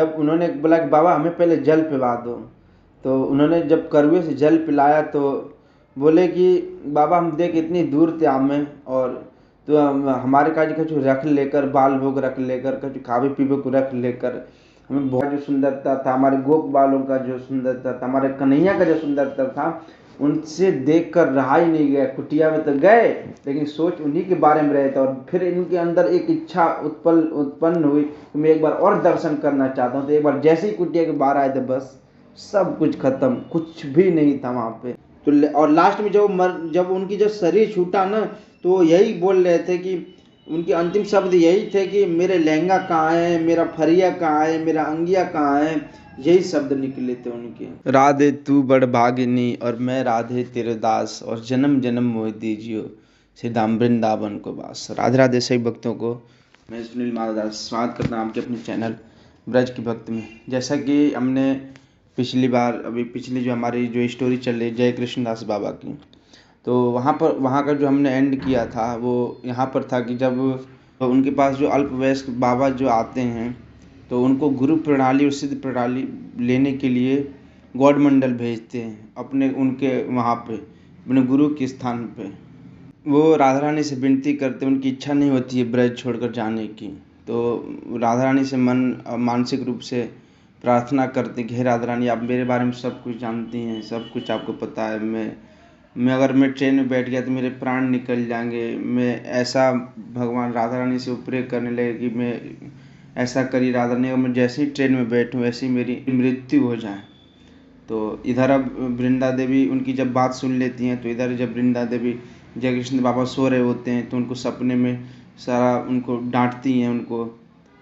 जब उन्होंने बोला कि बाबा हमें पहले जल पिला दो, तो उन्होंने जब कड़ुए से जल पिलाया तो बोले कि बाबा हम देख इतनी दूर थे हमें, और तो हमारे काज कछु रख लेकर, बाल भोग रख लेकर, कछु खावे पीवे को रख लेकर, हमें बहुत जो सुंदरता था, हमारे गोप बालों का जो सुंदरता था, हमारे कन्हैया का जो सुंदरता था, उनसे देख कर रहा ही नहीं गया। कुटिया में तो गए लेकिन सोच उन्हीं के बारे में रहे थे, और फिर इनके अंदर एक इच्छा उत्पन्न हुई कि मैं एक बार और दर्शन करना चाहता हूँ। तो एक बार जैसे ही कुटिया के बाहर आए थे बस सब कुछ खत्म, कुछ भी नहीं था वहाँ पे। तो और लास्ट में जब उनकी जब शरीर छूटा ना, तो यही बोल रहे थे कि उनके अंतिम शब्द यही थे कि मेरे लहंगा कहाँ है, मेरा फरिया कहाँ है, मेरा अंगिया कहाँ है, यही शब्द निकले थे उनके। राधे तू बड़ भागिनी और मैं राधे तेरे दास, और जन्म जन्म मोह दीजियो श्री धाम वृंदावन को वास। राधे राधे सभी भक्तों को मैं सुनील माधवदास स्वागत करता हूँ आपके अपने चैनल ब्रज की भक्त में। जैसा कि हमने पिछली जो हमारी जो स्टोरी चल रही जय कृष्णदास बाबा की, तो वहाँ का जो हमने एंड किया था वो यहाँ पर था कि जब उनके पास जो अल्पवयस्क बाबा जो आते हैं तो उनको गुरु प्रणाली और सिद्ध प्रणाली लेने के लिए गौड़ मंडल भेजते हैं उनके वहाँ पे अपने गुरु के स्थान पे। वो राधा रानी से विनती करते, उनकी इच्छा नहीं होती है ब्रज छोड़कर जाने की, तो राधा रानी से मानसिक रूप से प्रार्थना करते कि हे राधा रानी आप मेरे बारे में सब कुछ जानती हैं, सब कुछ आपको पता है, मैं अगर मैं ट्रेन में बैठ गया तो मेरे प्राण निकल जाएंगे। मैं ऐसा भगवान राधा रानी से प्रे करने लगे कि मैं ऐसा करी राधा रानी, अगर मैं जैसे ही ट्रेन में बैठूँ वैसे ही मेरी मृत्यु हो जाए। तो इधर अब वृंदा देवी उनकी जब बात सुन लेती हैं, तो इधर जब वृंदा देवी जय कृष्ण बाबा सो रहे होते हैं तो उनको सपने में सारा उनको डांटती हैं उनको,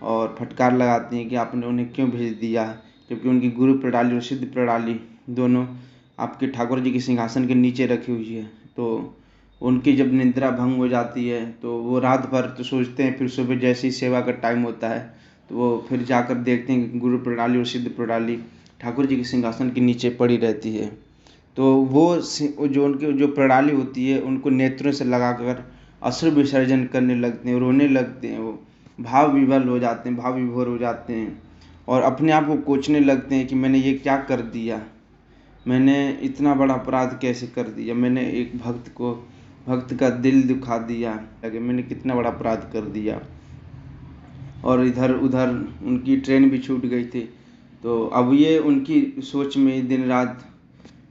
और फटकार लगाती हैं कि आपने उन्हें क्यों भेज दिया, जबकि उनकी गुरु प्रणाली और सिद्ध प्रणाली दोनों आपके ठाकुर जी के सिंहासन के नीचे रखी हुई है। तो उनकी जब निद्रा भंग हो जाती है तो वो रात भर तो सोचते हैं, फिर सुबह जैसे ही सेवा का टाइम होता है तो वो फिर जाकर देखते हैं कि गुरु प्रणाली और सिद्ध प्रणाली ठाकुर जी के सिंहासन के नीचे पड़ी रहती है। तो वो जो उनकी जो प्रणाली होती है उनको नेत्रों से लगाकर अश्रु विसर्जन करने लगते हैं, रोने लगते हैं, वो भाव विभोर हो जाते हैं और अपने आप को कोचने लगते हैं कि मैंने ये क्या कर दिया, मैंने इतना बड़ा अपराध कैसे कर दिया, मैंने एक भक्त का दिल दुखा दिया, लगे मैंने कितना बड़ा अपराध कर दिया। और इधर उधर उनकी ट्रेन भी छूट गई थी, तो अब ये उनकी सोच में दिन रात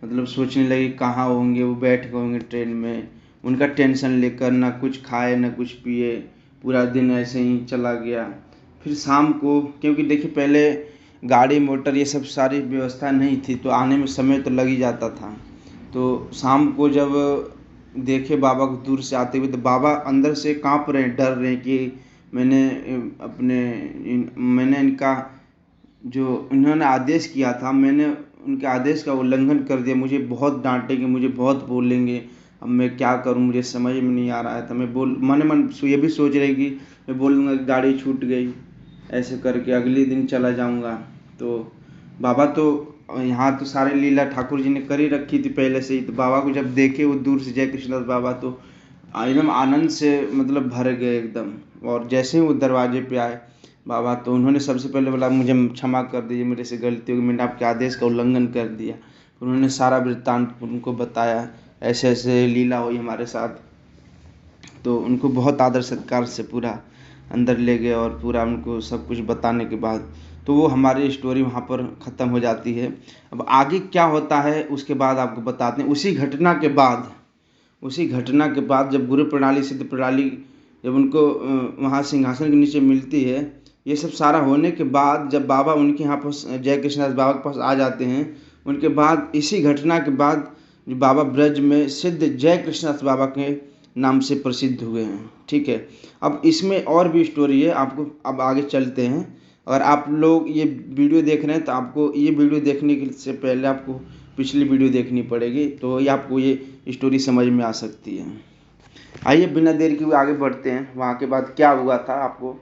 मतलब सोचने लगे कहाँ होंगे, वो बैठ गए होंगे ट्रेन में, उनका टेंशन लेकर ना कुछ खाए ना कुछ पिए, पूरा दिन ऐसे ही चला गया। फिर शाम को, क्योंकि देखिए पहले गाड़ी मोटर ये सब सारी व्यवस्था नहीं थी तो आने में समय तो लग ही जाता था। तो शाम को जब देखे बाबा को दूर से आते हुए तो बाबा अंदर से काँप रहे हैं, डर रहे हैं कि मैंने इनका जो इन्होंने आदेश किया था, मैंने उनके आदेश का उल्लंघन कर दिया, मुझे बहुत डांटेंगे, मुझे बहुत बोलेंगे, अब मैं क्या करूं, मुझे समझ में नहीं आ रहा है। तो मैं मन ये भी सोच रही कि मैं बोलूँगा कि गाड़ी छूट गई, ऐसे करके अगले दिन चला जाऊंगा। तो बाबा तो यहाँ तो सारे लीला ठाकुर जी ने कर ही रखी थी पहले से ही, तो बाबा को जब देखे वो दूर से जय कृष्णदास बाबा तो एकदम आनंद से मतलब भर गए एकदम। और जैसे ही वो दरवाजे पे आए बाबा तो उन्होंने सबसे पहले बोला मुझे क्षमा कर दीजिए, मेरे से गलती होगी, मैंने आपके आदेश का उल्लंघन कर दिया। उन्होंने सारा वृत्तांत उनको बताया, ऐसे ऐसे लीला हुई हमारे साथ। तो उनको बहुत आदर सत्कार से पूरा अंदर ले गए और पूरा उनको सब कुछ बताने के बाद तो वो हमारी स्टोरी वहाँ पर ख़त्म हो जाती है। अब आगे क्या होता है उसके बाद आपको बताते हैं। उसी घटना के बाद जब गुरु प्रणाली सिद्ध प्रणाली जब उनको वहाँ सिंहासन के नीचे मिलती है, ये सब सारा होने के बाद जब बाबा उनके यहाँ पर जय कृष्णदास बाबा के पास आ जाते हैं, उनके बाद इसी घटना के बाद जो बाबा ब्रज में सिद्ध जय कृष्णदास बाबा के नाम से प्रसिद्ध हुए हैं। ठीक है, अब इसमें और भी स्टोरी है, आपको अब आगे चलते हैं। अगर आप लोग ये वीडियो देख रहे हैं तो आपको ये वीडियो देखने से पहले आपको पिछली वीडियो देखनी पड़ेगी, तो ये आपको ये स्टोरी समझ में आ सकती है। आइए बिना देर के आगे बढ़ते हैं, वहाँ के बाद क्या हुआ था आपको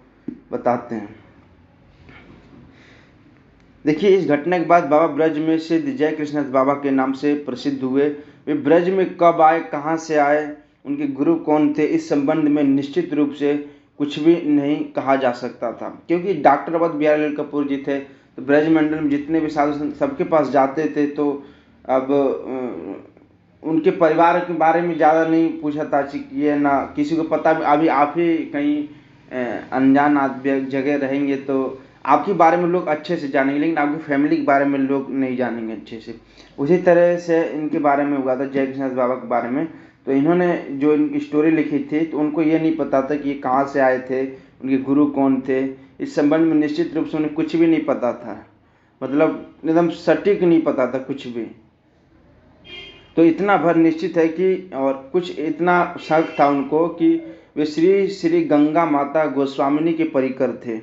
बताते हैं। देखिए इस घटना के बाद बाबा ब्रज में सिद्ध जय कृष्णदास बाबा के नाम से प्रसिद्ध हुए। वे ब्रज में कब आए, कहाँ से आए, उनके गुरु कौन थे, इस संबंध में निश्चित रूप से कुछ भी नहीं कहा जा सकता था, क्योंकि डॉक्टर अवध बिहारी लाल कपूर जी थे तो ब्रजमंडल में जितने भी साधु संत सबके पास जाते थे, तो अब उनके परिवार के बारे में ज़्यादा नहीं पूछताछ किए, ना किसी को पता। अभी आप ही कहीं अनजान जगह रहेंगे तो आपके बारे में लोग अच्छे से जानेंगे, लेकिन आपकी फैमिली के बारे में लोग नहीं जानेंगे अच्छे से। उसी तरह से इनके बारे में हुआ था, जय कृष्णदास बाबा के बारे में। तो इन्होंने जो इनकी स्टोरी लिखी थी, तो उनको ये नहीं पता था कि ये कहाँ से आए थे, उनके गुरु कौन थे। इस संबंध में निश्चित रूप से उन्हें कुछ भी नहीं पता था, मतलब एकदम सटीक नहीं पता था कुछ भी। तो इतना भर निश्चित है कि, और कुछ इतना शक था उनको कि वे श्री श्री गंगा माता गोस्वामिनी के परिकर थे।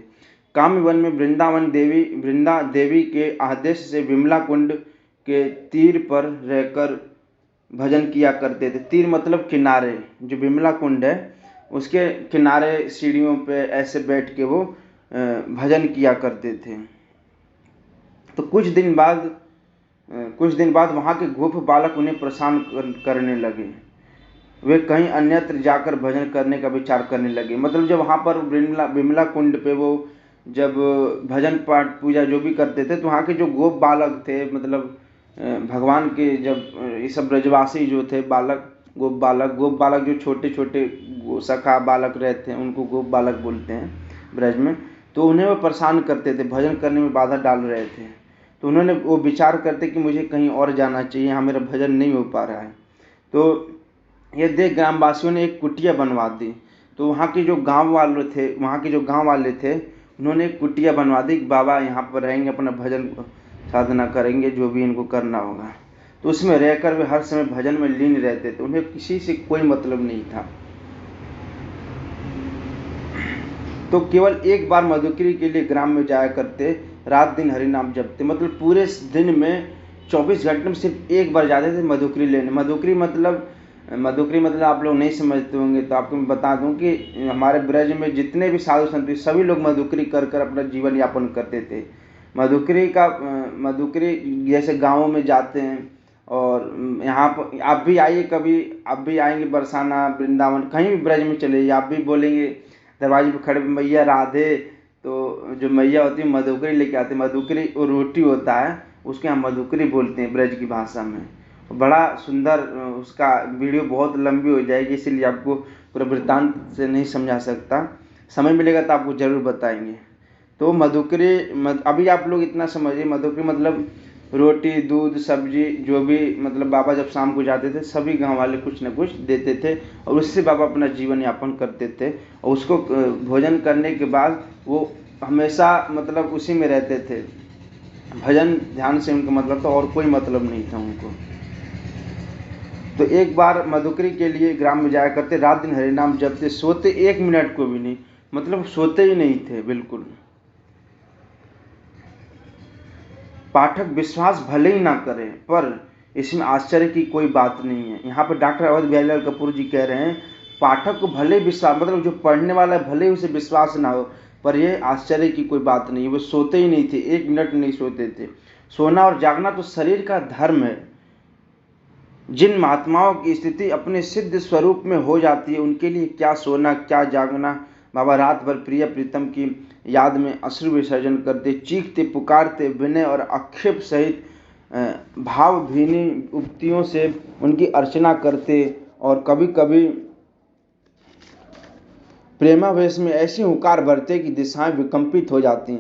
काम्यवन में वृंदा देवी के आदेश से विमला कुंड के तीर पर रहकर भजन किया करते थे। तीर मतलब किनारे, जो विमला कुंड है उसके किनारे सीढ़ियों पे ऐसे बैठ के वो भजन किया करते थे। तो कुछ दिन बाद वहाँ के गोप बालक उन्हें परेशान करने लगे। वे कहीं अन्यत्र जाकर भजन करने का विचार करने लगे। मतलब जब वहाँ पर विमला कुंड पे वो जब भजन पाठ पूजा जो भी करते थे, तो वहाँ के जो गोप बालक थे, मतलब भगवान के जब ये सब ब्रजवासी जो थे गोप बालक जो छोटे छोटे सखा बालक रहते हैं, उनको गोप बालक बोलते हैं ब्रज में। तो उन्हें वो परेशान करते थे, भजन करने में बाधा डाल रहे थे। तो उन्होंने वो विचार करते कि मुझे कहीं और जाना चाहिए, यहाँ मेरा भजन नहीं हो पा रहा है। तो ये देख ग्रामवासियों ने एक कुटिया बनवा दी। तो वहाँ के जो गांव वाले थे उन्होंने एक कुटिया बनवा दी कि बाबा यहाँ पर रहेंगे, अपना भजन साधना करेंगे, जो भी इनको करना होगा। तो उसमें रहकर वे हर समय भजन में लीन रहते थे, उन्हें किसी से कोई मतलब नहीं था। तो केवल एक बार मधुकरी के लिए ग्राम में जाया करते, रात दिन हरि नाम जपते। मतलब पूरे दिन में 24 घंटे में सिर्फ एक बार जाते थे मधुकरी लेने। मधुकरी मतलब आप लोग नहीं समझते होंगे, तो आपको मैं बता दूं कि हमारे ब्रज में जितने भी साधु संत सभी लोग मधुकरी कर अपना जीवन यापन करते थे। मधुकरी जैसे गाँवों में जाते हैं, और यहाँ पर आप भी आइए कभी, आप भी आएंगे बरसाना, वृंदावन, कहीं भी ब्रज में चले, आप भी बोलेंगे दरवाजे पर खड़े मैया राधे, तो जो मैया होती है मधुकरी लेके आते। मधुकरी वो रोटी होता है, उसके यहाँ मधुकरी बोलते हैं ब्रज की भाषा में। बड़ा सुंदर, उसका वीडियो बहुत लंबी हो जाएगी, इसीलिए आपको पूरा वृत्तांत से नहीं समझा सकता। समय मिलेगा तो आपको जरूर बताएंगे। तो मधुकरी अभी आप लोग इतना समझिए, मधुकरी मतलब रोटी दूध सब्जी, जो भी, मतलब बाबा जब शाम को जाते थे सभी गांव वाले कुछ न कुछ देते थे, और उससे बाबा अपना जीवन यापन करते थे। और उसको भोजन करने के बाद वो हमेशा मतलब उसी में रहते थे, भजन ध्यान से उनका मतलब था, और कोई मतलब नहीं था उनको। तो एक बार मधुकरी के लिए ग्राम में जाया करते, रात दिन हरिनाम जपते, सोते 1 मिनट को भी नहीं, मतलब सोते ही नहीं थे बिल्कुल। पाठक विश्वास भले ही ना करें, पर इसमें आश्चर्य की कोई बात नहीं है। यहाँ पर डॉक्टर अवध बिहारी लाल कपूर जी कह रहे हैं, पाठक को भले विश्वास, मतलब जो पढ़ने वाला है भले उसे विश्वास ना हो, पर यह आश्चर्य की कोई बात नहीं है। वो सोते ही नहीं थे, 1 मिनट नहीं सोते थे। सोना और जागना तो शरीर का धर्म है। जिन महात्माओं की स्थिति अपने सिद्ध स्वरूप में हो जाती है, उनके लिए क्या सोना क्या जागना। बाबा रात भर प्रिय प्रीतम की याद में अश्रु विसर्जन करते, चीखते पुकारते, विनय और आक्षेप सहित भावभीनी उक्तियों से उनकी अर्चना करते, और कभी कभी प्रेमावेश में ऐसी हुंकार भरते कि दिशाएं विकंपित हो जाती।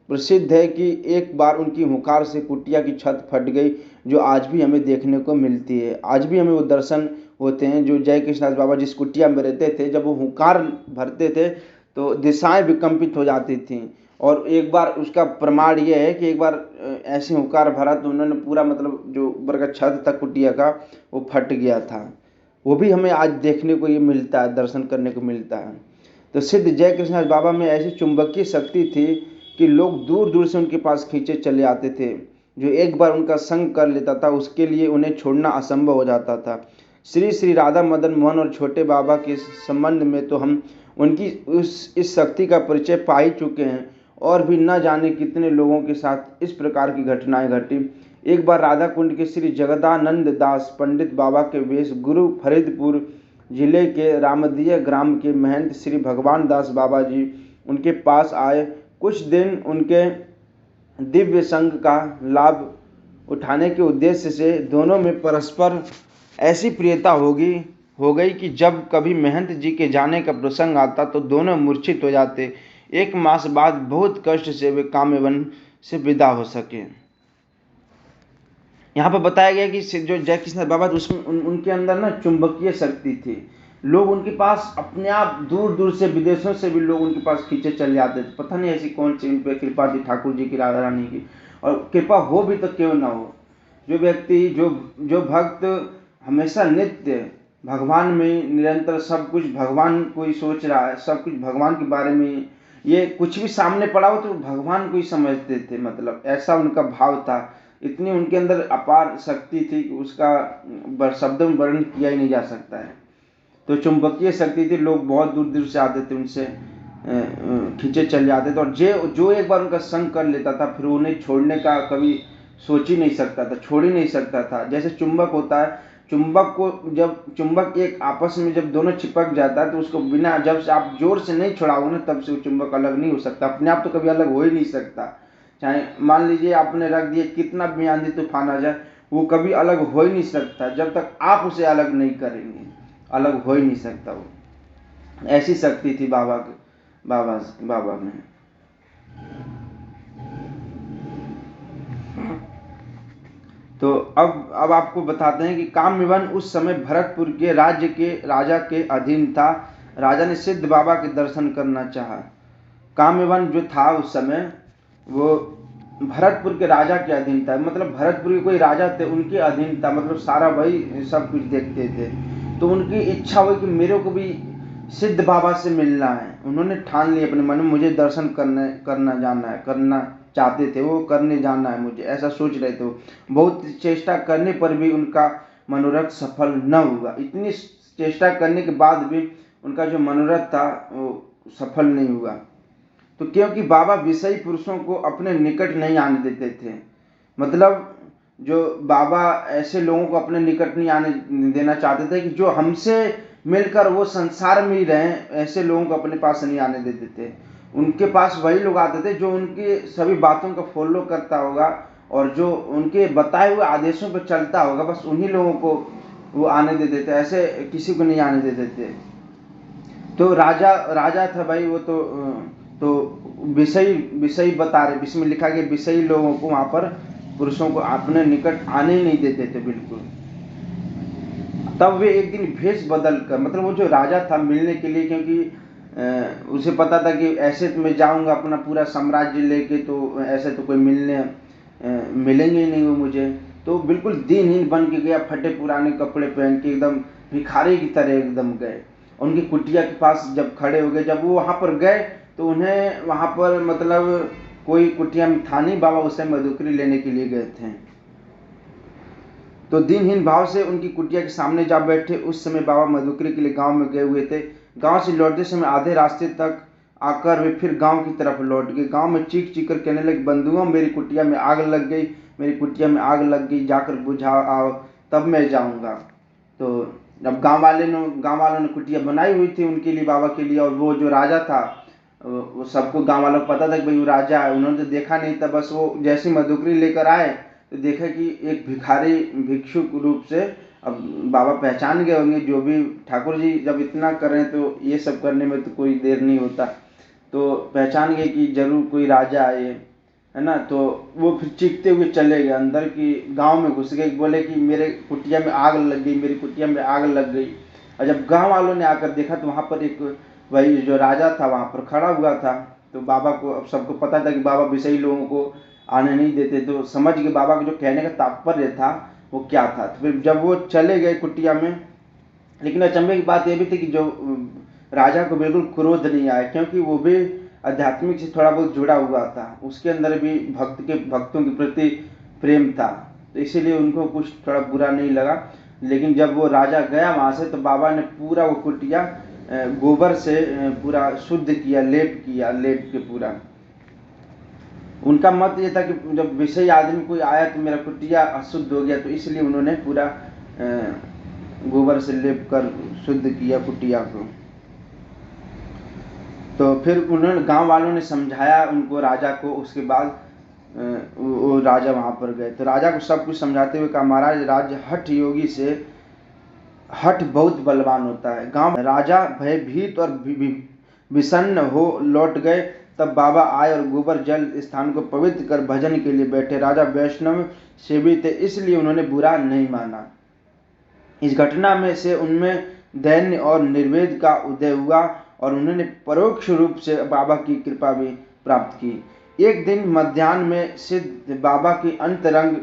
प्रसिद्ध है कि एक बार उनकी हुंकार से कुटिया की छत फट गई, जो आज भी हमें देखने को मिलती है। आज भी हमें वो दर्शन होते हैं, जो जय कृष्णदास बाबा जिस कुटिया में रहते थे, जब वो हुंकार भरते थे तो दिशाएं विकंपित हो जाती थीं। और एक बार उसका प्रमाण ये है कि एक बार ऐसे हुंकार भरा तो उन्होंने पूरा, मतलब जो ऊपर का छत था कुटिया का, वो फट गया था। वो भी हमें आज देखने को ये मिलता है, दर्शन करने को मिलता है। तो सिद्ध जय कृष्णदास बाबा में ऐसी चुंबकीय शक्ति थी कि लोग दूर दूर से उनके पास खींचे चले आते थे। जो एक बार उनका संग कर लेता था, उसके लिए उन्हें छोड़ना असंभव हो जाता था। श्री श्री राधा मदन मोहन और छोटे बाबा के संबंध में तो हम उनकी इस शक्ति का परिचय पा ही चुके हैं, और भी न जाने कितने लोगों के साथ इस प्रकार की घटनाएं घटी। एक बार राधा कुंड के श्री जगदानंद दास पंडित बाबा के वेश गुरु फरीदपुर जिले के रामदीय ग्राम के महंत श्री भगवान दास बाबा जी उनके पास आए। कुछ दिन उनके दिव्य संग का लाभ उठाने के उद्देश्य से दोनों में परस्पर ऐसी प्रियता हो गई कि जब कभी महंत जी के जाने का प्रसंग आता तो दोनों मूर्छित हो जाते। 1 मास बाद बहुत कष्ट से वे काम्यवन से विदा हो सके। यहाँ पर बताया गया कि जो जय कृष्ण बाबा उसमें उनके अंदर ना चुंबकीय शक्ति थी। लोग उनके पास अपने आप दूर दूर से, विदेशों से भी लोग उनके पास खींचे चले जाते थे। पता नहीं ऐसी कौन सी उन पर कृपा थी ठाकुर जी की, राधा रानी की। और कृपा हो भी तो क्यों ना हो, जो व्यक्ति जो भक्त हमेशा नित्य भगवान में निरंतर सब कुछ भगवान को ही सोच रहा है, सब कुछ भगवान के बारे में, ये कुछ भी सामने पड़ा हो तो भगवान को ही समझते थे। मतलब ऐसा उनका भाव था, इतनी उनके अंदर अपार शक्ति थी कि उसका शब्दों में वर्णन किया ही नहीं जा सकता है। तो चुंबकीय शक्ति थी, लोग बहुत दूर दूर से आते थे, उनसे खींचे चले जाते थे। और जो एक बार उनका संग कर लेता था फिर उन्हें छोड़ने का कभी सोच ही नहीं सकता था, छोड़ ही नहीं सकता था। जैसे चुंबक होता है, चुंबक को जब चुंबक एक आपस में जब दोनों चिपक जाता है तो उसको बिना, जब से आप जोर से नहीं छुड़ाओगे ना तब से वो चुंबक अलग नहीं हो सकता। अपने आप तो कभी अलग हो ही नहीं सकता। चाहे मान लीजिए आपने रख दिए, कितना भी आंधी तूफान आ जाए वो कभी अलग हो ही नहीं सकता जब तक आप उसे अलग नहीं करेंगे, अलग हो ही नहीं सकता वो। ऐसी शक्ति थी बाबा में। तो अब आपको बताते हैं कि काम्यवन उस समय भरतपुर के राज्य के राजा के अधीन था। राजा ने सिद्ध बाबा के दर्शन करना चाहा। काम्यवन जो था उस समय वो भरतपुर के राजा के अधीन था। मतलब भरतपुर के कोई राजा थे उनके अधीन था, मतलब सारा वही सब कुछ देखते थे। तो उनकी इच्छा हुई कि मेरे को भी सिद्ध बाबा से मिलना है। उन्होंने ठान लिया अपने मन में, मुझे दर्शन करना चाहते थे वो, करने जाना है मुझे, ऐसा सोच रहे थे। बहुत चेष्टा करने पर भी उनका मनोरथ सफल न हुआ। इतनी चेष्टा करने के बाद भी उनका जो मनोरथ था वो सफल नहीं हुआ। तो क्योंकि बाबा विषयी पुरुषों को अपने निकट नहीं आने देते थे। मतलब जो बाबा ऐसे लोगों को अपने निकट नहीं आने देना चाहते थे कि जो हमसे मिलकर वो संसार में ही रहें, ऐसे लोगों को अपने पास नहीं आने देते थे। उनके पास वही लोग आते थे जो उनकी सभी बातों को फॉलो करता होगा और जो उनके बताए हुए आदेशों पर चलता होगा, बस उन्हीं लोगों को वो आने देते थे, ऐसे किसी को नहीं आने देते थे। तो राजा था भाई वो, तो विषयी बता रहे, इसमें लिखा गया विषयी लोगों को वहां पर पुरुषों को अपने निकट आने ही नहीं देते थे बिल्कुल। तब वे एक दिन भेष बदल कर, मतलब वो जो राजा था मिलने के लिए, क्योंकि उसे पता था कि ऐसे तो मैं जाऊंगा अपना पूरा साम्राज्य लेके तो ऐसे तो कोई मिलेंगे ही नहीं वो मुझे। तो बिल्कुल दिनहीन बन के गया, फटे पुराने कपड़े पहन के एकदम भिखारी की तरह एकदम गए। उनकी कुटिया के पास जब खड़े हो गए, जब वो वहां पर गए तो उन्हें वहां पर मतलब कोई कुटिया में था नहीं, बाबा उसे मधुकरी लेने के लिए गए थे। तो दिनहीन भाव से उनकी कुटिया के सामने जा बैठे। उस समय बाबा मधुकरी के लिए गांव में गए हुए थे। गांव से लौटते समय आधे रास्ते तक आकर वे फिर गांव की तरफ लौट गए। गांव में चीख चीख कर कहने लगे, बंधुओं मेरी कुटिया में आग लग गई, मेरी कुटिया में आग लग गई, जाकर बुझाओ तब मैं जाऊंगा। तो जब गांव वालों ने कुटिया बनाई हुई थी उनके लिए, बाबा के लिए, और वो जो राजा था वो सबको गांव वालों को पता था कि भाई वो राजा है। उन्होंने तो देखा नहीं था, बस वो जैसी मधुकरी लेकर आए तो देखा कि एक भिखारी भिक्षुक रूप से, अब बाबा पहचान गए होंगे जो भी ठाकुर जी जब इतना कर रहे हैं तो ये सब करने में तो कोई देर नहीं होता। तो पहचान गए कि जरूर कोई राजा आए, है ना। तो वो फिर चीखते हुए चले गए अंदर की, गांव में घुस गए, बोले कि मेरे कुटिया में आग लग गई, मेरी कुटिया में आग लग गई। और जब गांव वालों ने आकर देखा तो वहां पर एक वही जो राजा था वहां पर खड़ा हुआ था। तो बाबा को अब सबको पता था कि बाबा विषयी लोगों को आने नहीं देते। तो समझ के बाबा का जो कहने का तात्पर्य था वो क्या था। तो फिर जब वो चले गए कुटिया में, लेकिन अचंभे की बात यह भी थी कि जो राजा को बिल्कुल क्रोध नहीं आया, क्योंकि वो भी आध्यात्मिक से थोड़ा बहुत जुड़ा हुआ था, उसके अंदर भी भक्तों के प्रति प्रेम था, तो इसीलिए उनको कुछ थोड़ा बुरा नहीं लगा। लेकिन जब वो राजा गया वहां से तो बाबा ने पूरा वो कुटिया गोबर से पूरा शुद्ध किया, लेप के पूरा। उनका मत ये था कि जब विषयी आदमी कोई आया तो मेरा कुटिया अशुद्ध हो गया, तो इसलिए उन्होंने पूरा गोबर से लेप कर शुद्ध किया कुटिया को। तो फिर उन्होंने गांव वालों ने समझाया उनको, राजा को। उसके बाद वो राजा वहाँ पर गए तो राजा को सब कुछ समझाते हुए कहा, महाराज राज्य हठ योगी से हठ बहुत बलवान होता है। गांव राजा भयभीत और विषन्न हो लौट गए। तब बाबा आए और गोबर जल स्थान को पवित्र कर भजन के लिए बैठे। राजा वैष्णव सेवी थे, इसलिए उन्होंने बुरा नहीं माना। इस घटना में से उनमें दैन्य और निर्वेद का उदय हुआ और उन्होंने परोक्ष रूप से बाबा की कृपा भी प्राप्त की। एक दिन मध्याह्न में सिद्ध बाबा की अंतरंग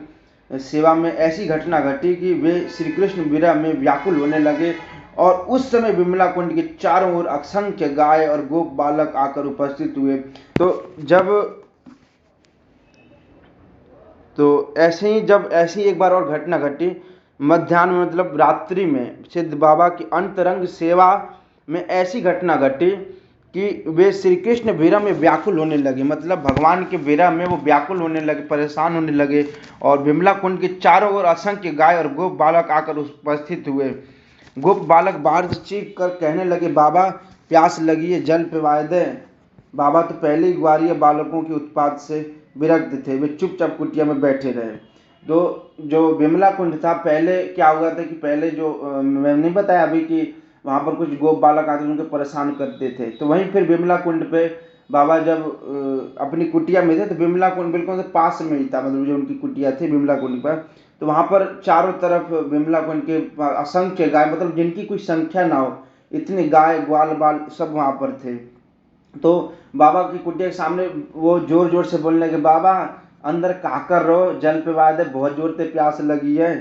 सेवा में ऐसी घटना घटी कि वे श्री कृष्ण विरह में व्याकुल होने लगे और उस समय विमला कुंड के चारों ओर असंख्य गाय और गोप बालक आकर उपस्थित हुए। तो ऐसी एक बार और घटना घटी। मध्याह्न में मतलब रात्रि में सिद्ध बाबा की अंतरंग सेवा में ऐसी घटना घटी कि वे श्री कृष्ण विरह में व्याकुल होने लगे, मतलब भगवान के विरह में वो व्याकुल होने लगे, परेशान होने लगे। और विमला कुंड के चारों ओर असंख्य गाय और गोप बालक आकर उपस्थित हुए। गोप बालक बाहर से चीख कर कहने लगे, बाबा प्यास लगी है, जल पिला दे। बाबा तो पहले ही ग्वारिय बालकों के उत्पात से विरक्त थे, वे चुपचाप कुटिया में बैठे रहे। तो जो विमला कुंड था, पहले क्या हुआ था कि पहले जो मैंने नहीं बताया अभी कि वहाँ पर कुछ गोप बालक आते उनको परेशान करते थे। तो वहीं फिर विमला कुंड पे बाबा जब अपनी कुटिया में थे तो विमला कुंड बिल्कुल पास में ही था, मतलब जो उनकी कुटिया थी विमला कुंड पर। तो वहाँ पर चारों तरफ विमला कुंड के असंख्य गाय, मतलब जिनकी कोई संख्या ना हो, इतनी गाय ग्वाल बाल सब वहाँ पर थे। तो बाबा की कुटिया के सामने वो जोर जोर से बोलने लगे, बाबा अंदर का कर रहो, जल पिला दे, बहुत जोर से प्यास लगी है।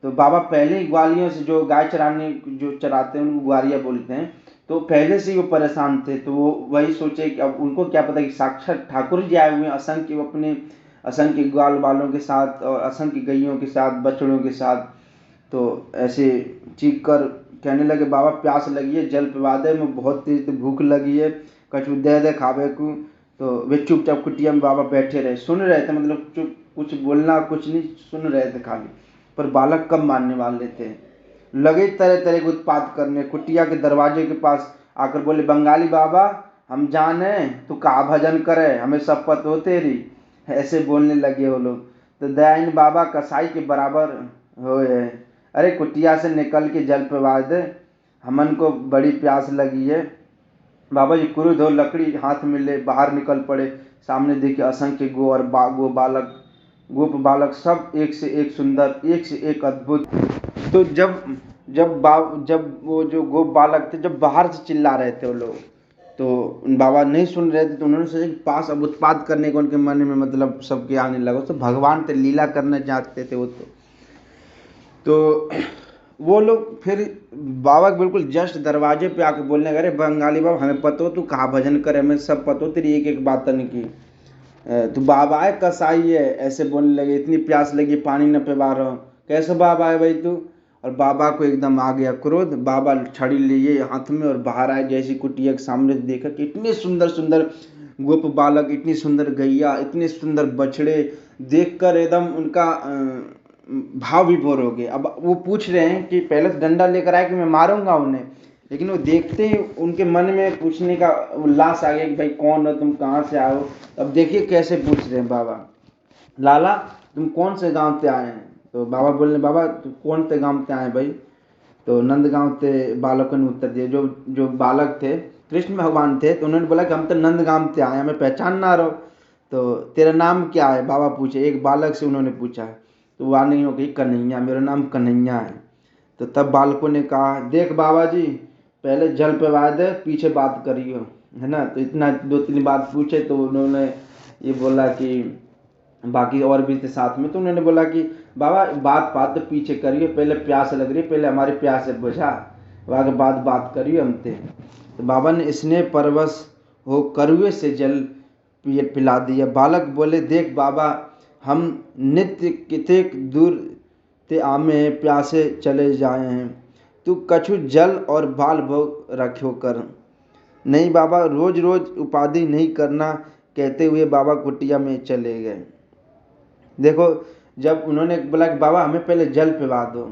तो बाबा पहले ही ग्वालियों से, जो गाय चराने जो चराते हैं उनको ग्वालिया बोलते हैं, तो पहले से ही वो परेशान थे। तो वो वही सोचे कि अब उनको क्या पता कि साक्षात ठाकुर जी आए हुए हैं, असंख्य अपने असंख्य ग्वाल बालों के साथ और असंख्य गैयों के साथ, बछड़ों के साथ। तो ऐसे चीख कर कहने लगे, बाबा प्यास लगी है, जल पिला दे, मैं बहुत तेज भूख लगी है, कछु दे खावे को। तो वे चुपचाप कुटिया में बाबा बैठे रहे, सुन रहे थे, मतलब चुप, कुछ बोलना कुछ नहीं, सुन रहे थे खाली। पर बालक कब मानने वाले थे, लगे तरह तरह के उत्पात करने। कुटिया के दरवाजे के पास आकर बोले, बंगाली बाबा हम जाने तू का भजन करे, हमें सब पत हो तेरी, ऐसे बोलने लगे वो लोग। तो दयान बाबा कसाई के बराबर होए, अरे कुटिया से निकल के जल पिला दे, हमन को बड़ी प्यास लगी है। बाबा जी क्रुद्ध हो लकड़ी हाथ में ले बाहर निकल पड़े। सामने देखे असंख्य गो और गोप बालक, सब एक से एक सुंदर, एक से एक अद्भुत। तो जब वो जो गोप बालक थे, जब बाहर से चिल्ला रहे थे वो लोग, तो बाबा नहीं सुन रहे थे। तो उन्होंने सोचा कि पास अब उत्पात करने को उनके मन में, मतलब सबके आने लगा। तो भगवान थे, लीला करना चाहते थे वो। तो वो लोग फिर बाबा के बिल्कुल जस्ट दरवाजे पे आके बोलने लगे, बंगाली बाबा हमें पता हो तू कहाँ भजन करे, हमें सब पता हो तेरी एक एक बात की, तू बाबा है कसाई है, ऐसे बोलने लगे। इतनी प्यास लगी, पानी न पिला रहा हूँ, कैसे बाबा है भाई तू। और बाबा को एकदम आ गया क्रोध। बाबा छड़ी लिए हाथ में और बाहर आए। जैसी कुटिया के सामने देखा कि इतने सुंदर सुंदर गोप बालक, इतनी सुंदर गैया, इतने सुंदर बछड़े, देखकर एकदम उनका भाव विभोर हो गए। अब वो पूछ रहे हैं कि पहले तो डंडा लेकर आए कि मैं मारूंगा उन्हें, लेकिन वो देखते ही उनके मन में पूछने का उल्लास आ गया कि भाई कौन हो तुम, कहाँ से आए हो। अब देखिए कैसे पूछ रहे हैं बाबा, लाला तुम कौन से गांव से आए हैं। तो बाबा बोलने, बाबा तुम कौन से गांव से आए भाई। तो नंदगांव से बालकों ने उत्तर दिया। जो बालक थे कृष्ण भगवान थे, तो उन्होंने बोला कि हम तो नंदगांव से आए, हमें पहचान ना रहो। तो तेरा नाम क्या है बाबा पूछे, एक बालक से उन्होंने पूछा। तो वह नहीं हो गई, कन्हैया, मेरा नाम कन्हैया है। तो तब बालकों ने कहा, देख बाबा जी पहले जल पिला दे, पीछे बात करियो, है ना। तो इतना 2-3 बात पूछे। तो उन्होंने ये बोला कि बाकी और भी थे साथ में। तो उन्होंने बोला कि बाबा बात तो पीछे करिए, पहले प्यास लग रही है, पहले हमारी प्यास बुझा, वहाँ के बाद बात करिए हमसे। तो बाबा ने स्नेह परवश हो करुए से जल पिला दिया। बालक बोले, देख बाबा हम नित्य कितेक दूर ते आमे प्यासे चले जाए हैं, तू कछु जल और बाल भोग रखो कर। नहीं बाबा, रोज रोज उपाधि नहीं करना, कहते हुए बाबा कुटिया में चले गए। देखो, जब उन्होंने बोला कि बाबा हमें पहले जल पिला दो,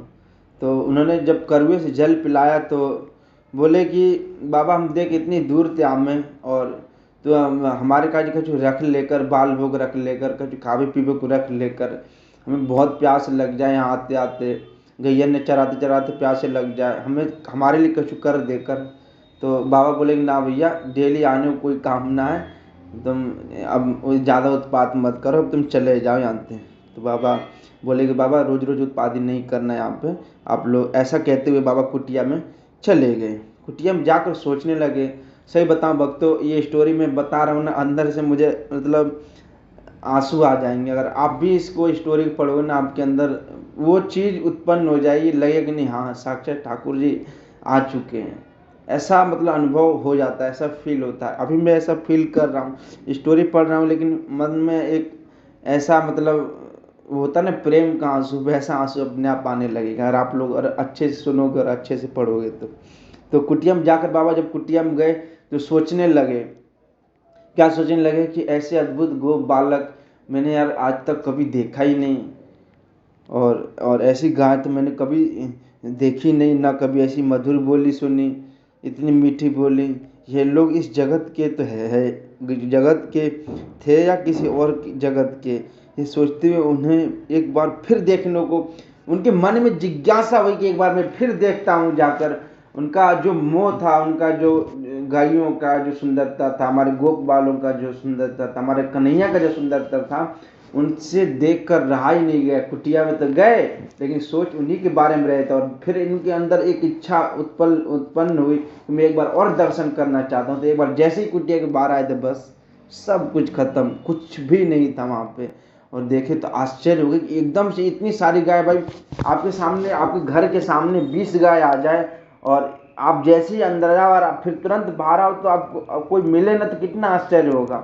तो उन्होंने जब करुए से जल पिलाया तो बोले कि बाबा हम देख इतनी दूर थे आमे, और तो हमारे काज कछु रख लेकर, बाल भोग रख लेकर, कछु खावे पीवे को रख लेकर, हमें बहुत प्यास लग जाए यहाँ आते आते, गैया ने चराते चराते प्यासे लग जाए, हमें हमारे लिए कछु कर देकर। तो बाबा बोले ना भैया, डेली आने को कोई काम ना है, तुम अब ज़्यादा उत्पात मत करो, अब तुम चले जाओ यहाँ से। तो बाबा बोले कि बाबा रोज़ रोज़ उत्पादन नहीं करना है यहाँ पे आप लोग। ऐसा कहते हुए बाबा कुटिया में चले गए। कुटिया में जाकर सोचने लगे। सही बताऊं भक्तों, ये स्टोरी मैं बता रहा हूँ ना, अंदर से मुझे मतलब आंसू आ जाएंगे। अगर आप भी इसको स्टोरी पढ़ोगे ना, आपके अंदर वो चीज़ उत्पन्न हो जाएगी, लगेगा नहीं हाँ साक्षात ठाकुर जी आ चुके हैं। ऐसा मतलब अनुभव हो जाता है, ऐसा फील होता है। अभी मैं ऐसा फील कर रहा हूँ, स्टोरी पढ़ रहा हूँ, लेकिन मन में एक ऐसा मतलब वो होता है ना प्रेम का आंसू, वैसा आंसू अपने आप आने लगेगा अगर आप लोग और अच्छे से सुनोगे और अच्छे से पढ़ोगे तो कुटिया में जाकर बाबा जब कुटिया में गए तो सोचने लगे। क्या सोचने लगे कि ऐसे अद्भुत गोप बालक मैंने यार आज तक कभी देखा ही नहीं, और ऐसी गाय तो मैंने कभी देखी नहीं, ना कभी ऐसी मधुर बोली सुनी, इतनी मीठी बोली। ये लोग इस जगत के तो है जगत के थे या किसी और जगत के, ये सोचते हुए उन्हें एक बार फिर देखने को उनके मन में जिज्ञासा हुई कि एक बार मैं फिर देखता हूँ जाकर। उनका जो मोह था, उनका जो गायों का जो सुंदरता था, हमारे गोप बालों का जो सुंदरता था, हमारे कन्हैया का जो सुंदरता था, उनसे देखकर रहा ही नहीं गया। कुटिया में तो गए, लेकिन सोच उन्हीं के बारे में रहे थे। और फिर इनके अंदर एक इच्छा उत्पन्न हुई कि मैं एक बार और दर्शन करना चाहता हूँ। तो एक बार जैसे ही कुटिया के बाहर आए थे, बस सब कुछ खत्म, कुछ भी नहीं था वहाँ पे। और देखे तो आश्चर्य हो गई कि एकदम से इतनी सारी गाय, भाई आपके सामने, आपके घर के सामने 20 गाय आ जाए और आप जैसे ही अंदर जाओ और फिर तुरंत बाहर आओ तो आपको कोई मिले ना, तो कितना आश्चर्य होगा।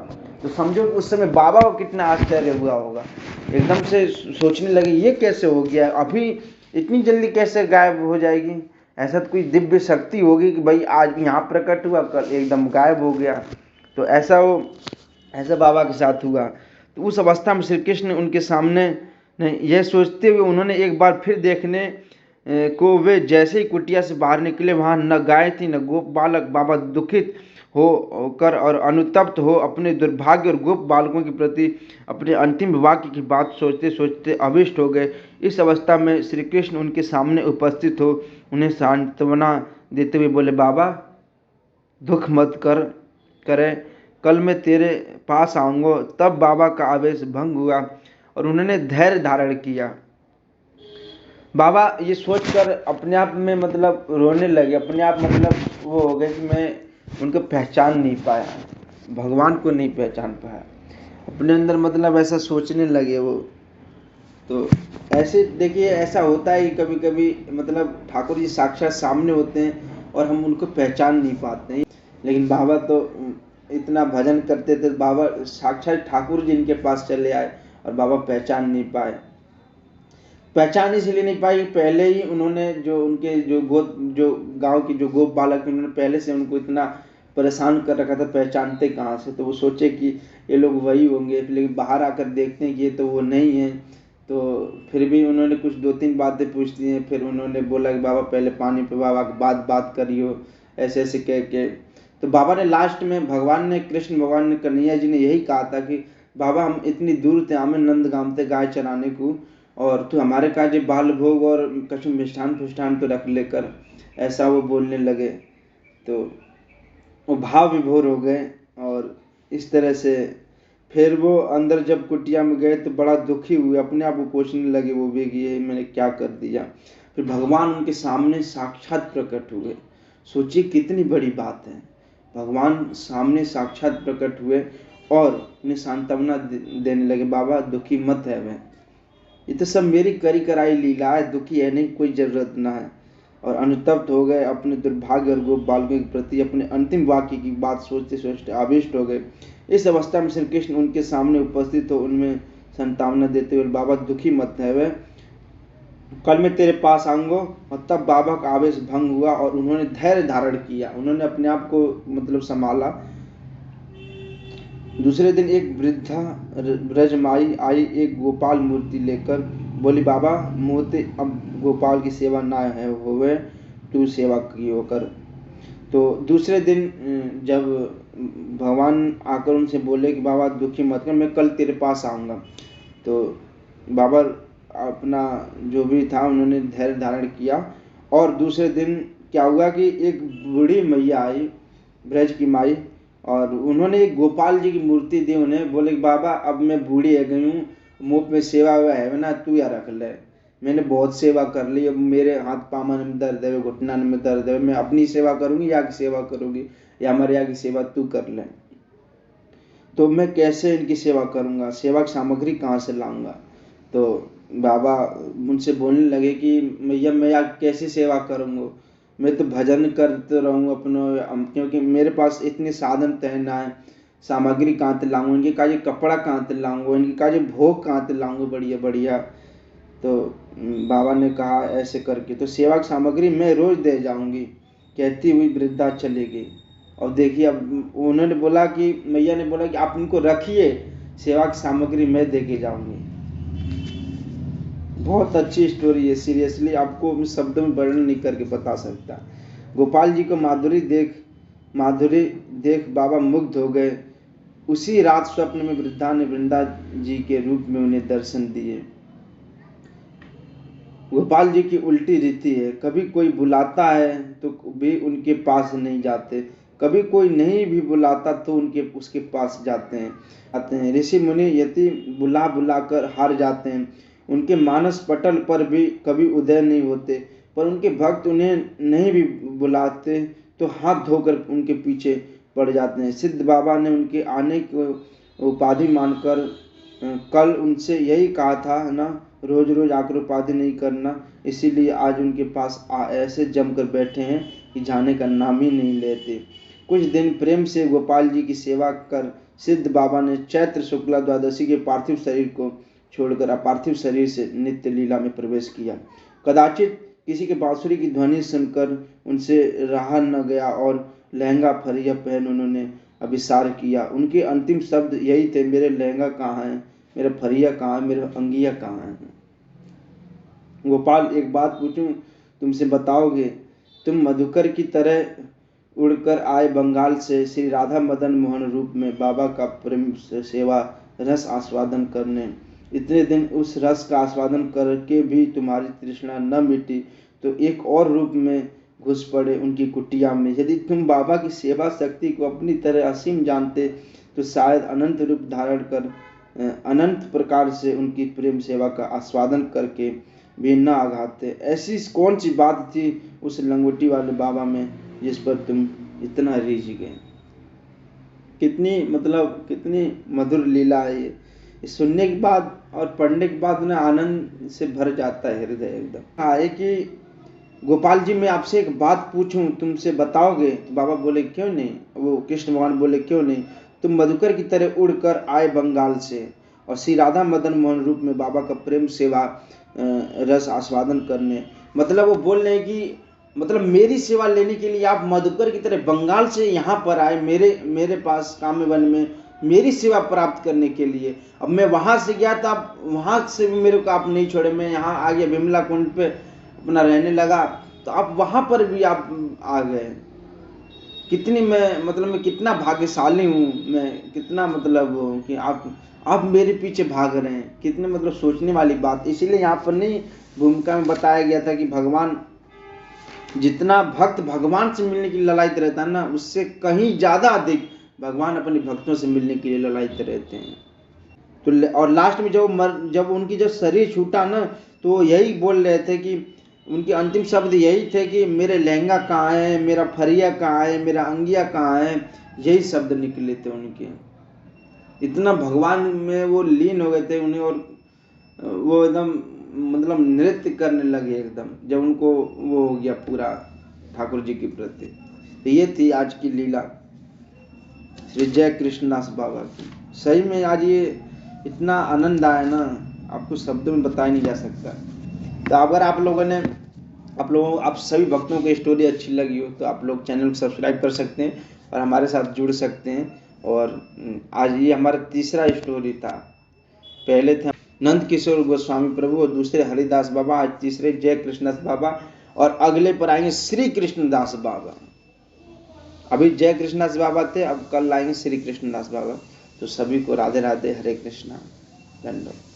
तो समझो उस समय बाबा को कितना आश्चर्य हुआ होगा। एकदम से सोचने लगे ये कैसे हो गया, अभी इतनी जल्दी कैसे गायब हो जाएगी। ऐसा तो कोई दिव्य शक्ति होगी कि भाई आज यहाँ प्रकट हुआ, कल एकदम गायब हो गया। तो ऐसा बाबा के साथ हुआ। तो उस अवस्था में श्री कृष्ण उनके सामने यह सोचते हुए उन्होंने एक बार फिर देखने को वे जैसे ही कुटिया से बाहर निकले, वहाँ न गाय थी न गोप बालक। बाबा दुखित होकर और अनुतप्त हो अपने दुर्भाग्य और गोप बालकों के प्रति अपने अंतिम वाक्य की बात सोचते सोचते अभिष्ट हो गए। इस अवस्था में श्री कृष्ण उनके सामने उपस्थित हो उन्हें सांत्वना देते हुए बोले, बाबा दुख मत करे, कल मैं तेरे पास आऊँगा। तब बाबा का आवेश भंग हुआ और उन्होंने धैर्य धारण किया। बाबा ये सोचकर अपने आप में मतलब रोने लगे, अपने आप मतलब वो हो गए कि मैं उनको पहचान नहीं पाया, भगवान को नहीं पहचान पाया। अपने अंदर मतलब ऐसा सोचने लगे वो। तो ऐसे देखिए, ऐसा होता है कभी कभी, मतलब ठाकुर जी साक्षात सामने होते हैं और हम उनको पहचान नहीं पाते हैं। लेकिन बाबा तो इतना भजन करते थे, बाबा साक्षात ठाकुर जी इनके पास चले आए और बाबा पहचान नहीं पाए। पहचान इसलिए नहीं पाई, पहले ही उन्होंने जो उनके जो गांव की जो गोप बालक, उन्होंने पहले से उनको इतना परेशान कर रखा था, पहचानते कहाँ से। तो वो सोचे कि ये लोग वही होंगे, लेकिन बाहर आकर देखते हैं कि ये तो वो नहीं है। तो फिर भी उन्होंने कुछ 2-3 बातें पूछ दी हैं। फिर उन्होंने बोला कि बाबा पहले पानी पे बाबा बात करियो, ऐसे ऐसे कह के। तो बाबा ने लास्ट में, भगवान ने, कृष्ण भगवान ने, कन्हैया जी ने यही कहा था कि बाबा हम इतनी दूर थे, हमें नंदगाम थे गाय चराने को, और तू हमारे काज बाल भोग और कछु मिष्ठान फुष्ठान तो रख लेकर, ऐसा वो बोलने लगे। तो वो भाव विभोर हो गए और इस तरह से फिर वो अंदर जब कुटिया में गए तो बड़ा दुखी हुए, अपने आप को कोसने लगे वो भी कि ये मैंने क्या कर दिया। फिर भगवान उनके सामने साक्षात प्रकट हुए। सोचिए कितनी बड़ी बात है, भगवान सामने साक्षात प्रकट हुए और उन्हें सांत्वना देने लगे, बाबा दुखी मत है, वह ये तो सब मेरी करी कराई लीला है, दुखी है नहीं, कोई जरूरत ना है। और अनुतप्त हो गए, अपने दुर्भाग्य और गोप बालकों के प्रति अपने अंतिम वाक्य की बात सोचते सोचते आविष्ट हो गए। इस अवस्था में श्री कृष्ण उनके सामने उपस्थित हो उनमें सांत्वना देते हुए, बाबा दुखी मत है, वह कल मैं तेरे पास आऊँगा। और तब बाबा का आवेश भंग हुआ और उन्होंने धैर्य धारण किया, उन्होंने अपने आप को मतलब संभाला। दूसरे दिन एक वृद्धा ब्रजमाई आई एक गोपाल मूर्ति लेकर, बोली, बाबा मोते अब गोपाल की सेवा ना है होवे, तू सेवा की होकर। तो दूसरे दिन जब भगवान आकर उनसे बोले कि बाबा दुखी मत कर, मैं कल तेरे पास आऊँगा। तो बाबा अपना जो भी था उन्होंने धैर्य धारण किया। और दूसरे दिन क्या हुआ कि एक बूढ़ी मैया आई, ब्रज की माई, और उन्होंने एक गोपाल जी की मूर्ति दी उन्हें। बोले कि बाबा अब मैं बूढ़ी हो गई हूँ, मुँह में सेवा हुआ है ना, तू या रख ले, मैंने बहुत सेवा कर ली, अब मेरे हाथ पाँव में दर्द है, घुटना में दर्द है, मैं अपनी सेवा करूँगी या की सेवा करूँगी, या हमारे यहाँ की सेवा तू कर ले। तो मैं कैसे इनकी सेवा करूँगा, सेवा की सामग्री कहाँ से लाऊंगा। तो बाबा उनसे बोलने लगे कि मैया मैं यहाँ कैसी सेवा करूँगा, मैं तो भजन करते रहूँ अपना, क्योंकि मेरे पास इतने साधन तहना है, सामग्री कहाँ से लाऊंगा, इनके काजे कपड़ा कहाँ से लाऊंगा, इनके काजे भोग कहाँ से लाऊंगा बढ़िया बढ़िया। तो बाबा ने कहा ऐसे करके तो सेवा की सामग्री मैं रोज दे जाऊंगी, कहती हुई वृद्धा चली गई। और देखिए अब उन्होंने बोला कि मैया ने बोला कि आप इनको रखिए, सेवा की सामग्री मैं दे के जाऊंगी। बहुत अच्छी स्टोरी है, सीरियसली आपको मैं शब्दों में वर्णन नहीं करके बता सकता। गोपाल जी को माधुरी देख बाबा मुग्ध हो गए। उसी रात स्वप्न में वृद्धा ने वृंदा जी के रूप में उन्हें दर्शन दिए। गोपाल जी की उल्टी रीति है, कभी कोई बुलाता है तो भी उनके पास नहीं जाते, कभी कोई नहीं भी बुलाता तो उसके पास जाते हैं। ऋषि मुनि यति बुला कर हार जाते हैं, उनके मानस पटल पर भी कभी उदय नहीं होते, पर उनके भक्त उन्हें नहीं भी बुलाते तो हाथ धोकर उनके पीछे पड़ जाते हैं। सिद्ध बाबा ने उनके आने को उपाधि मानकर कल उनसे यही कहा था ना, रोज रोज आकर उपाधि नहीं करना, इसीलिए आज उनके पास ऐसे जमकर बैठे हैं कि जाने का नाम ही नहीं लेते। कुछ दिन प्रेम से गोपाल जी की सेवा कर सिद्ध बाबा ने चैत्र शुक्ला द्वादशी के पार्थिव शरीर को छोड़कर अपार्थिव शरीर से नित्य लीला में प्रवेश किया। कदाचित किसी के बांसुरी की ध्वनि सुनकर उनसे रहा न गया और लहंगा फरिया पहन उन्होंने अभिसार किया। उनके अंतिम शब्द यही थे, मेरे लहंगा कहाँ है, मेरा फरिया कहाँ है, मेरा अंगिया कहाँ है। गोपाल एक बात पूछूं, तुमसे बताओगे? तुम मधुकर की तरह उड़कर आए बंगाल से श्री राधा मदन मोहन रूप में बाबा का प्रेम सेवा रस आस्वादन करने। इतने दिन उस रस का आस्वादन करके भी तुम्हारी तृष्णा न मिटी तो एक और रूप में घुस पड़े उनकी कुटिया में। यदि तुम बाबा की सेवा शक्ति को अपनी तरह असीम जानते तो शायद अनंत रूप धारण कर अनंत प्रकार से उनकी प्रेम सेवा का आस्वादन करके भी न आघाते। ऐसी कौन सी बात थी उस लंगोटी वाले बाबा में जिस पर तुम इतना रीझ गए। कितनी मधुर लीला है ये सुनने के बाद और पढ़ने के बाद ना आनंद से भर जाता है हृदय एकदम। हाँ, कि गोपाल जी मैं आपसे एक बात पूछूं, तुमसे बताओगे? तो बाबा बोले क्यों नहीं। वो कृष्ण भगवान बोले क्यों नहीं। तुम मधुकर की तरह उड़कर आए बंगाल से और श्री राधा मदन मोहन रूप में बाबा का प्रेम सेवा रस आस्वादन करने। मतलब वो बोल रहे हैं कि मतलब मेरी सेवा लेने के लिए आप मधुकर की तरह बंगाल से यहाँ पर आए, मेरे पास काम्य वन में मेरी सेवा प्राप्त करने के लिए। अब मैं वहां से गया था, वहां से भी मेरे को आप नहीं छोड़े, मैं यहाँ आ गया विमला कुंड पे अपना रहने लगा, तो आप वहां पर भी आप आ गए। कितनी मैं कितना भाग्यशाली हूँ मैं, कितना कि आप मेरे पीछे भाग रहे हैं, कितने सोचने वाली बात। इसीलिए यहाँ पर नहीं भूमिका में बताया गया था कि भगवान जितना भक्त भगवान से मिलने के लिए ललायित रहता है ना, उससे कहीं ज्यादा अधिक भगवान अपने भक्तों से मिलने के लिए ललायित रहते हैं। तो और लास्ट में जब उनकी जब शरीर छूटा ना, तो यही बोल रहे थे कि उनके अंतिम शब्द यही थे कि मेरे लहंगा कहाँ है, मेरा फरिया कहाँ है, मेरा अंगिया कहाँ है, यही शब्द निकले थे उनके। इतना भगवान में वो लीन हो गए थे उन्हें, और वो एकदम नृत्य करने लगे एकदम जब उनको वो हो गया पूरा ठाकुर जी के प्रति। तो ये थी आज की लीला श्री जय कृष्णदास बाबा की। सही में आज ये इतना आनंद आया ना, आपको शब्दों में बताया नहीं जा सकता। तो अगर आप सभी भक्तों की स्टोरी अच्छी लगी हो तो आप लोग चैनल को सब्सक्राइब कर सकते हैं और हमारे साथ जुड़ सकते हैं। और आज ये हमारा तीसरा स्टोरी था। पहले थे नंद किशोर गोस्वामी प्रभु और दूसरे हरिदास बाबा, आज तीसरे जय कृष्णदास बाबा और अगले पर आएंगे श्री कृष्णदास बाबा। अभी जय कृष्णदास बाबा थे, अब कल आएंगे श्री कृष्णदास बाबा। तो सभी को राधे राधे, हरे कृष्णा, दंडवत।